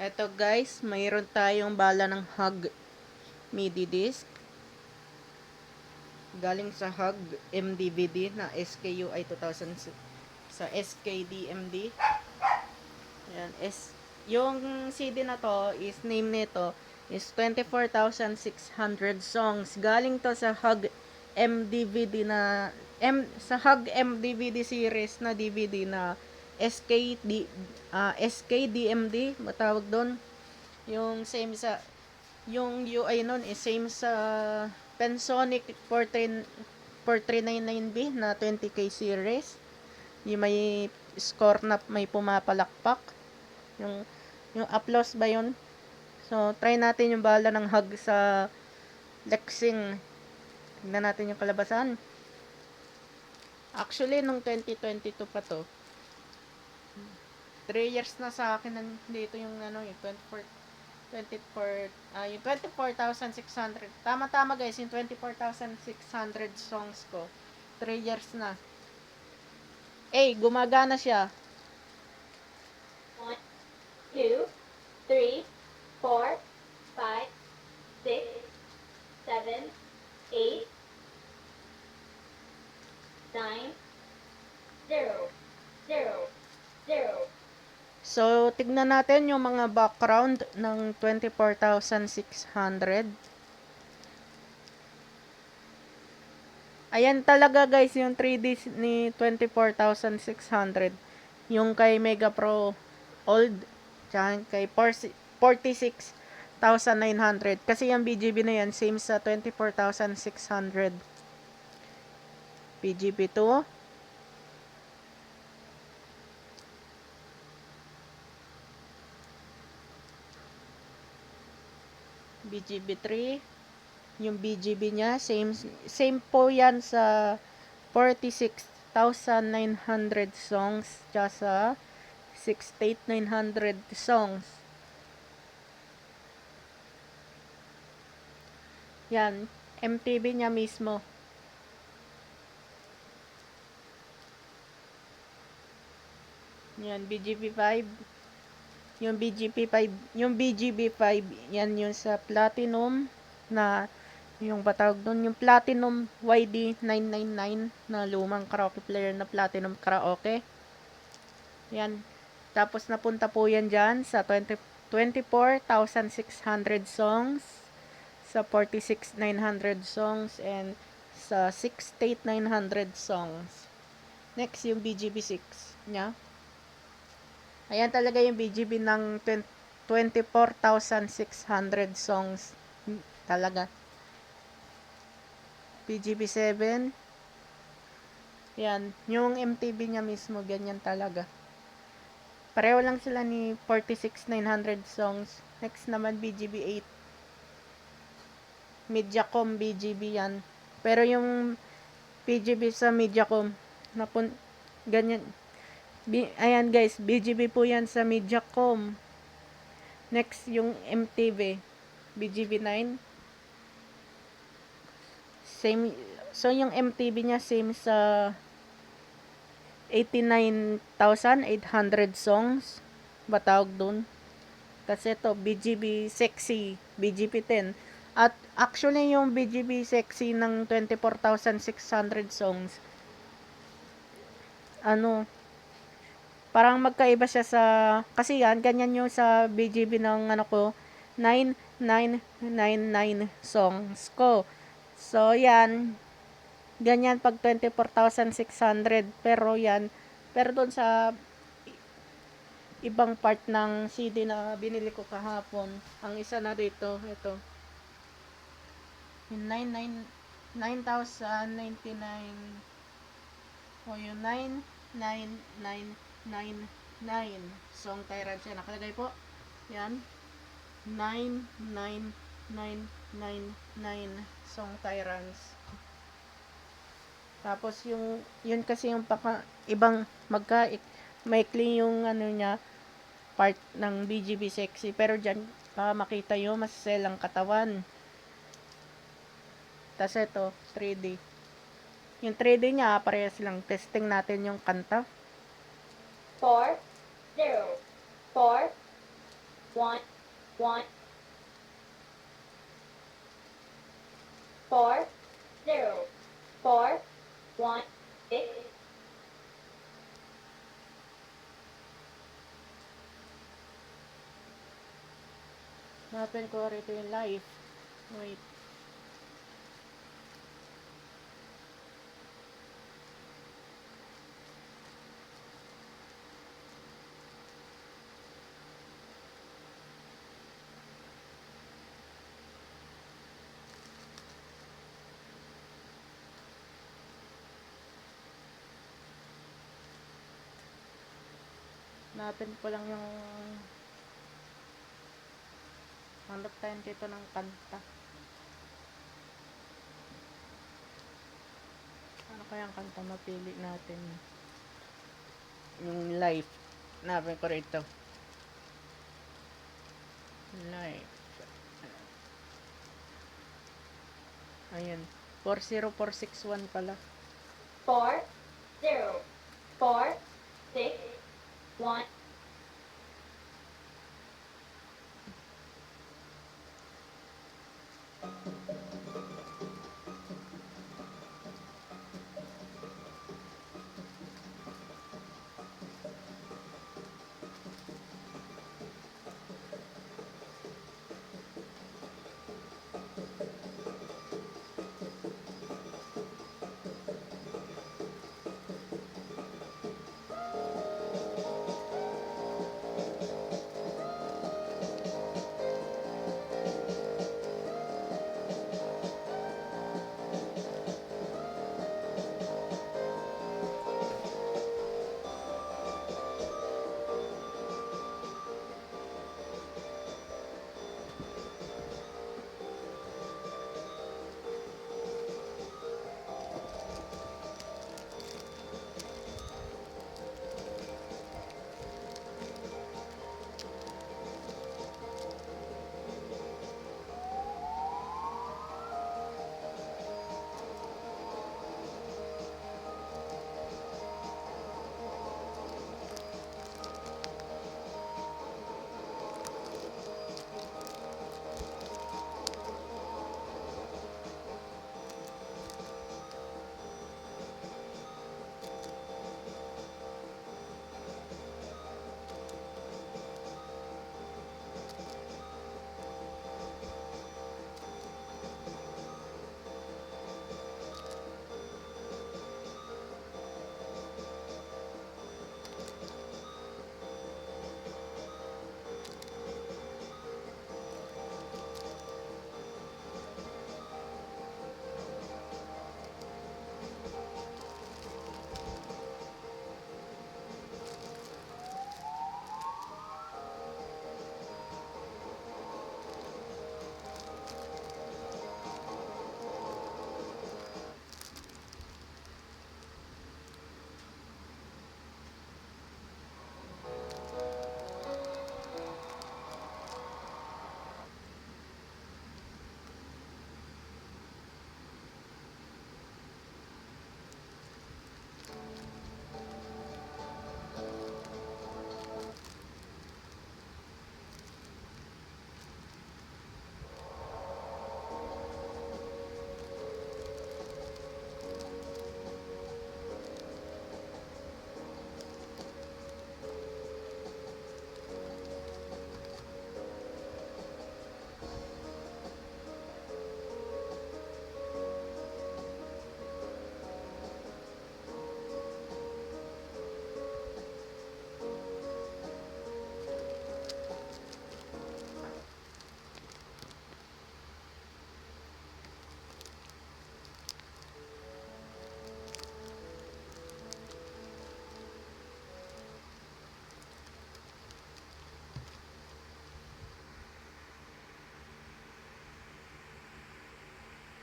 Eto guys, mayroon tayong bala ng Hug MIDI disc. Galing sa Hug MDVD na SKUI 2000 sa SKDMD. Ayan, yung CD na to is name nito is 24,600 songs. Galing to sa Hug MDVD na sa Hug MDVD series na DVD na SKDMD matawag doon. Yung same sa yung UI nun is same sa Pensonic 4399B na 20K series. Yung may score na may pumapalakpak. Yung yung applause ba yun? So, try natin yung bala ng Hug sa Lexing. Tignan natin yung kalabasan. Actually, nung 2022 pa to. 3 years na sa akin dito yung yung 24,600. Tama-tama guys, yung 24,600 songs ko. 3 years na. Gumagana siya. 1, 2, 3, 4, 5, 6, 7, 8, 9, 0, 0, 0. So, tignan natin yung mga background ng 24,600. Ayan talaga guys, yung 3D ni 24,600. Yung kay Mega Pro Old, tsaka kay 46,900. Kasi yung BGB na yan, same sa 24,600. BGB 2. BGB 3. Yung BGB niya, same po yan sa 46,900 songs tsaka sa 68,900 songs. Yan, MTV niya mismo. Yan, BGB 5. Yung BGB 5, yan yung sa Platinum na yung batawag doon, yung Platinum YD 999 na lumang karaoke player na Platinum Karaoke. Yan. Tapos napunta po yan dyan sa 24,600 songs, sa 46,900 songs, and sa 68,900 songs. Next, yung BGB 6 nya. Ayan talaga yung BGB ng 24,600 songs. Talaga. BGB 7. Yan. Yung MTV niya mismo, ganyan talaga. Pareho lang sila ni 46,900 songs. Next naman, BGB 8. Mediacom BGB yan. Pero yung BGB sa Mediacom, ganyan. Ayan guys, BGB po yan sa Mediacom. Next, yung MTV. BGB 9. Same. So, yung MTV niya same sa 89,800 songs. Batawag dun. Kasi ito, BGB Sexy, BGB 10. At actually, yung BGB Sexy ng 24,600 songs, parang magkaiba siya sa, kasi yan, ganyan yung sa BGB ng 9999 songs ko. So, yan, ganyan pag 24,600, pero doon sa ibang part ng CD na binili ko kahapon, ang isa na dito, ito, yung 9,099, o yung 99999 song tyrant siya, nakalagay po, yan, 99999 song tyrants. Tapos yun kasi yung ibang maikli yung niya, part ng BGB Sexy, pero dyan makita yung masasel ang katawan. Tas ito 3D, yung 3D niya parehas lang. Testing natin yung kanta. 4, 0, 4, 1, 1, 4, 0, 4, 1, 6, Hanapin ko rito yung live. Wait. Hanapin ko lang yung hanap tayo dito ng kanta. Ano kayang kanta mapili natin? Yung live. Hanapin ko rito. Live. Ayan. 40461 pala. 4, 0, 4, 6, 1,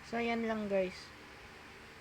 So, yan lang guys.